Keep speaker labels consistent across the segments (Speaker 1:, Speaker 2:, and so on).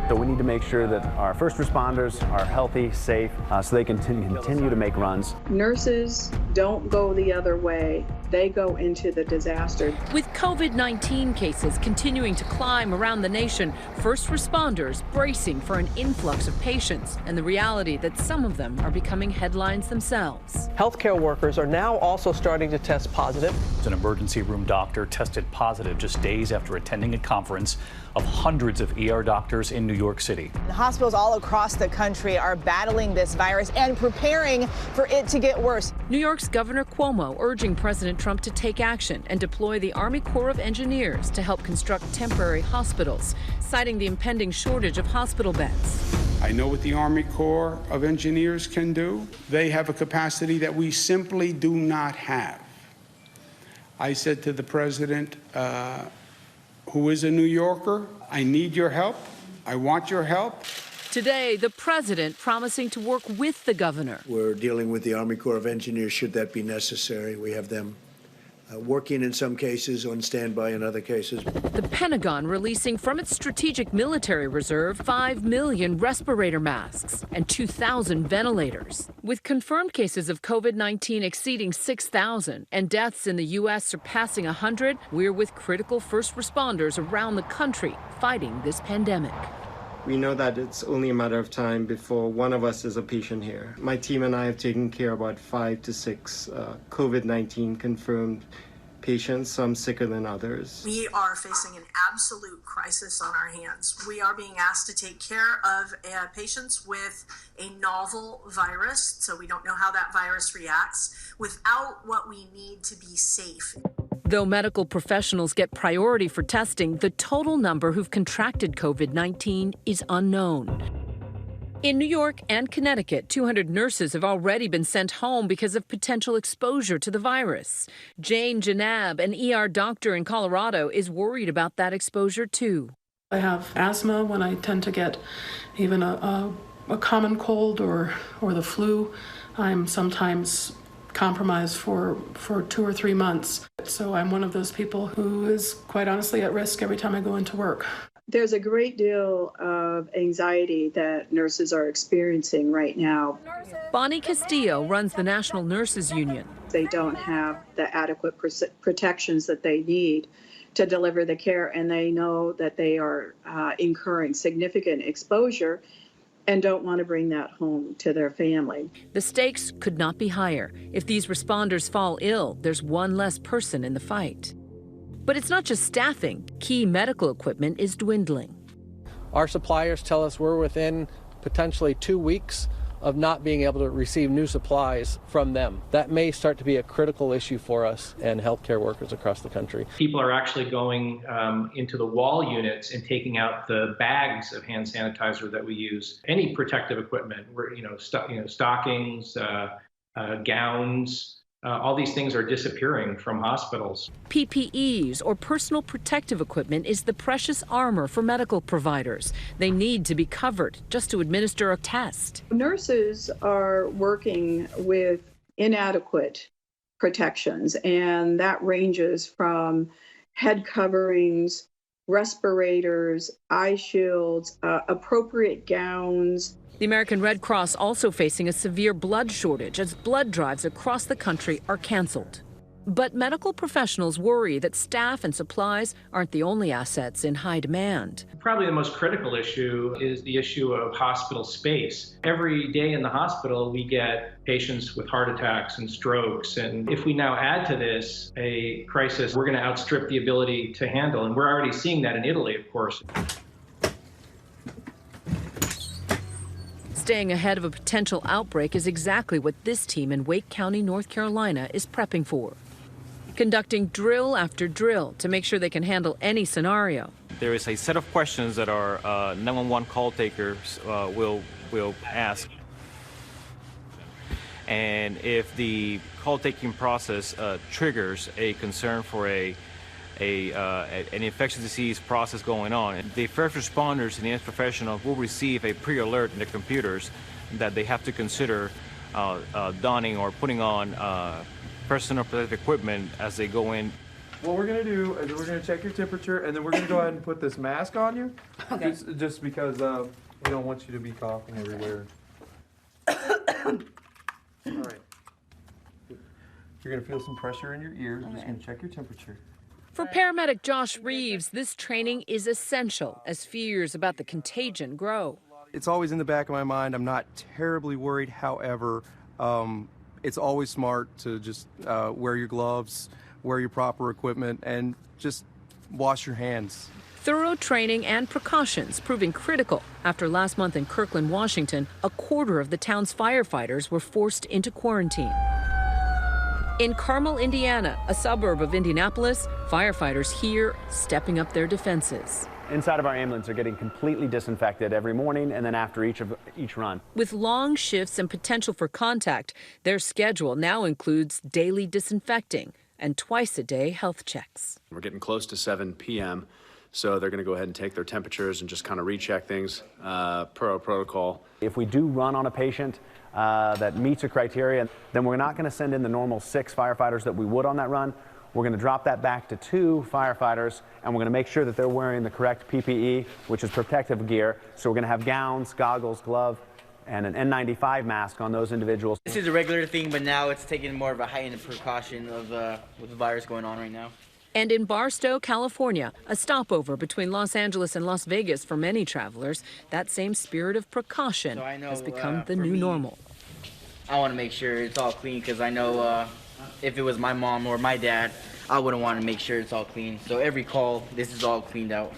Speaker 1: So we need to make sure that our first responders are healthy, safe, so they can continue to make runs.
Speaker 2: Nurses don't go the other way. They go into the disaster.
Speaker 3: With COVID-19 cases continuing to climb around the nation, first responders bracing for an influx of patients and the reality that some of them are becoming headlines themselves.
Speaker 4: Healthcare workers are now also starting to test positive.
Speaker 5: An emergency room doctor tested positive just days after attending a conference of hundreds of ER doctors in New York City.
Speaker 6: Hospitals all across the country are battling this virus and preparing for it to get worse.
Speaker 3: New York's Governor Cuomo urging President Trump to take action and deploy the Army Corps of Engineers to help construct temporary hospitals, citing the impending shortage of hospital beds.
Speaker 7: I know what the Army Corps of Engineers can do. They have a capacity that we simply do not have. I said to the president, who is a New Yorker, I need your help. I want your help.
Speaker 3: Today, the president promising to work with the governor.
Speaker 8: We're dealing with the Army Corps of Engineers should that be necessary. We have them working in some cases, on standby in other cases.
Speaker 3: The Pentagon releasing from its strategic military reserve 5 million respirator masks and 2,000 ventilators. With confirmed cases of COVID-19 exceeding 6,000 and deaths in the U.S. surpassing 100, we're with critical first responders around the country fighting this pandemic.
Speaker 9: We know that it's only a matter of time before one of us is a patient here. My team and I have taken care of about 5 to 6 COVID-19 confirmed patients, some sicker than others.
Speaker 10: We are facing an absolute crisis on our hands. We are being asked to take care of patients with a novel virus, so we don't know how that virus reacts, without what we need to be safe.
Speaker 3: Though medical professionals get priority for testing, the total number who've contracted COVID-19 is unknown. In New York and Connecticut, 200 nurses have already been sent home because of potential exposure to the virus. Jane Janab, an ER doctor in Colorado, is worried about that exposure too.
Speaker 11: I have asthma when I tend to get even a common cold or the flu. I'm sometimes compromised for 2 or 3 months. So I'm one of those people who is quite honestly at risk every time I go into work.
Speaker 2: There's a great deal of anxiety that nurses are experiencing right now.
Speaker 3: Bonnie Castillo runs the National Nurses Union.
Speaker 2: They don't have the adequate protections that they need to deliver the care, and they know that they are incurring significant exposure and don't want to bring that home to their family.
Speaker 3: The stakes could not be higher. If these responders fall ill, there's one less person in the fight. But it's not just staffing. Key medical equipment is dwindling.
Speaker 4: Our suppliers tell us we're within potentially 2 weeks of not being able to receive new supplies from them. That may start to be a critical issue for us and healthcare workers across the country.
Speaker 12: People are actually going into the wall units and taking out the bags of hand sanitizer that we use. Any protective equipment, stockings, gowns, all these things are disappearing from hospitals.
Speaker 3: PPEs, or personal protective equipment, is the precious armor for medical providers. They need to be covered just to administer a test.
Speaker 2: Nurses are working with inadequate protections, and that ranges from head coverings, respirators, eye shields, appropriate gowns.
Speaker 3: The American Red Cross also facing a severe blood shortage as blood drives across the country are canceled. But medical professionals worry that staff and supplies aren't the only assets in high demand.
Speaker 12: Probably the most critical issue is the issue of hospital space. Every day in the hospital, we get patients with heart attacks and strokes. And if we now add to this a crisis, we're going to outstrip the ability to handle. And we're already seeing that in Italy, of course.
Speaker 3: Staying ahead of a potential outbreak is exactly what this team in Wake County, North Carolina is prepping for. Conducting drill after drill to make sure they can handle any scenario.
Speaker 13: There is a set of questions that our 911 call takers will ask. And if the call taking process triggers a concern for an infectious disease process going on, the first responders and the EMS professionals will receive a pre-alert in their computers that they have to consider donning or putting on personal protective equipment as they go in.
Speaker 14: What we're going to do is we're going to check your temperature, and then we're going to go ahead and put this mask on you. Okay. Just because we don't want you to be coughing everywhere. All right. You're going to feel some pressure in your ears. I'm just going to check your temperature.
Speaker 3: For paramedic Josh Reeves, this training is essential as fears about the contagion grow.
Speaker 15: It's always in the back of my mind. I'm not terribly worried. However, it's always smart to just wear your gloves, wear your proper equipment, and just wash your hands.
Speaker 3: Thorough training and precautions proving critical after last month in Kirkland, Washington, a quarter of the town's firefighters were forced into quarantine. In Carmel, Indiana, a suburb of Indianapolis, firefighters here stepping up their defenses.
Speaker 1: Inside of our ambulance, they're getting completely disinfected every morning and then after each run.
Speaker 3: With long shifts and potential for contact, their schedule now includes daily disinfecting and twice-a-day health checks.
Speaker 1: We're getting close to 7 p.m., so they're going to go ahead and take their temperatures and just kind of recheck things per our protocol. If we do run on a patient that meets a criteria, then we're not going to send in the normal 6 firefighters that we would on that run. We're going to drop that back to 2 firefighters, and we're going to make sure that they're wearing the correct PPE, which is protective gear. So we're going to have gowns, goggles, glove, and an N95 mask on those individuals.
Speaker 16: This is a regular thing, but now it's taking more of a heightened precaution of with the virus going on right now.
Speaker 3: And in Barstow, California, a stopover between Los Angeles and Las Vegas for many travelers, that same spirit of precaution has become the new normal.
Speaker 16: I want to make sure it's all clean because I know if it was my mom or my dad, I wouldn't want to make sure it's all clean. So every call, this is all cleaned out.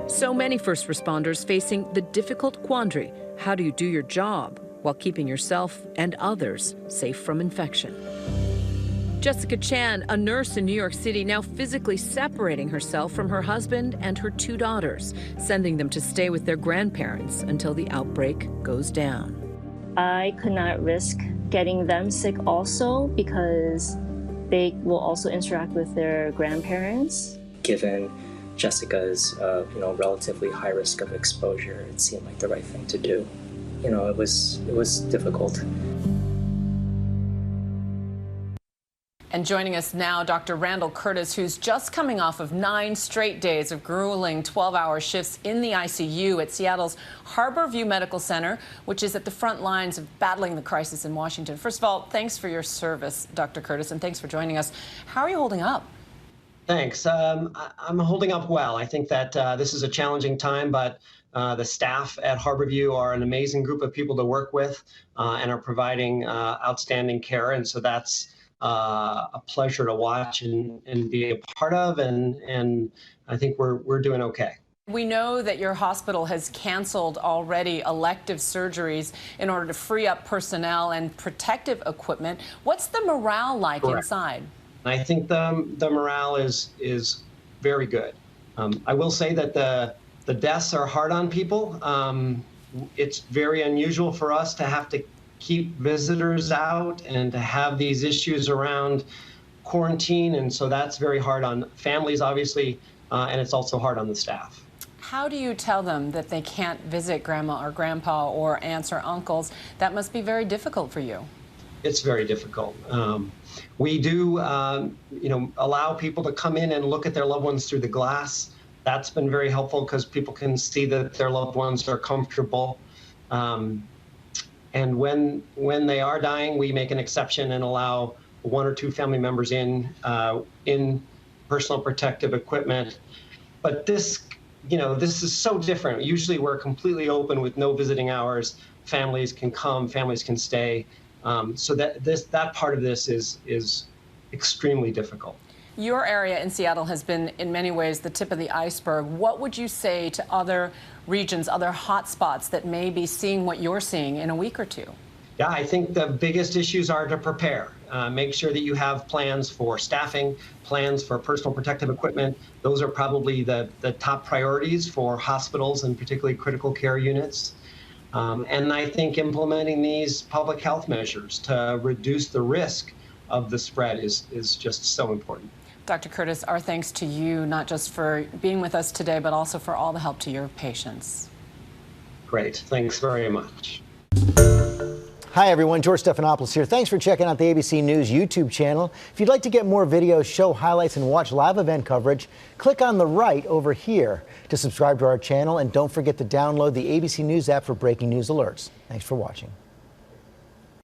Speaker 3: So many first responders facing the difficult quandary. How do you do your job while keeping yourself and others safe from infection? Jessica Chan, a nurse in New York City, now physically separating herself from her husband and her 2 daughters, sending them to stay with their grandparents until the outbreak goes down.
Speaker 17: I could not risk getting them sick also because they will also interact with their grandparents.
Speaker 18: Given Jessica's relatively high risk of exposure, it seemed like the right thing to do. It was difficult.
Speaker 3: And joining us now, Dr. Randall Curtis, who's just coming off of 9 straight days of grueling 12-hour shifts in the ICU at Seattle's Harborview Medical Center, which is at the front lines of battling the crisis in Washington. First of all, thanks for your service, Dr. Curtis, and thanks for joining us. How are you holding up?
Speaker 19: Thanks. I'm holding up well. I think that this is a challenging time, but the staff at Harborview are an amazing group of people to work with and are providing outstanding care. And so that's a pleasure to watch and be a part of. And I think we're doing okay.
Speaker 3: We know that your hospital has canceled already elective surgeries in order to free up personnel and protective equipment. What's the morale like inside?
Speaker 19: I think the morale is very good. I will say that the deaths are hard on people. It's very unusual for us to have to keep visitors out and to have these issues around quarantine. And so that's very hard on families, obviously, and it's also hard on the staff.
Speaker 3: How do you tell them that they can't visit grandma or grandpa or aunts or uncles? That must be very difficult for you.
Speaker 19: It's very difficult. We do, allow people to come in and look at their loved ones through the glass. That's been very helpful because people can see that their loved ones are comfortable. And when they are dying, we make an exception and allow 1 or 2 family members in personal protective equipment. But this is so different. Usually we're completely open with no visiting hours. Families can come, families can stay. So that part of this is extremely difficult.
Speaker 3: Your area in Seattle has been, in many ways, the tip of the iceberg. What would you say to other regions, other hot spots that may be seeing what you're seeing in a week or 2?
Speaker 19: Yeah, I think the biggest issues are to prepare. Make sure that you have plans for staffing, plans for personal protective equipment. Those are probably the top priorities for hospitals and particularly critical care units. And I think implementing these public health measures to reduce the risk of the spread is just so important.
Speaker 3: Dr. Curtis, our thanks to you, not just for being with us today, but also for all the help to your patients.
Speaker 19: Great. Thanks very much.
Speaker 20: Hi, everyone. George Stephanopoulos here. Thanks for checking out the ABC News YouTube channel. If you'd like to get more videos, show highlights, and watch live event coverage, click on the right over here to subscribe to our channel. And don't forget to download the ABC News app for breaking news alerts. Thanks for watching.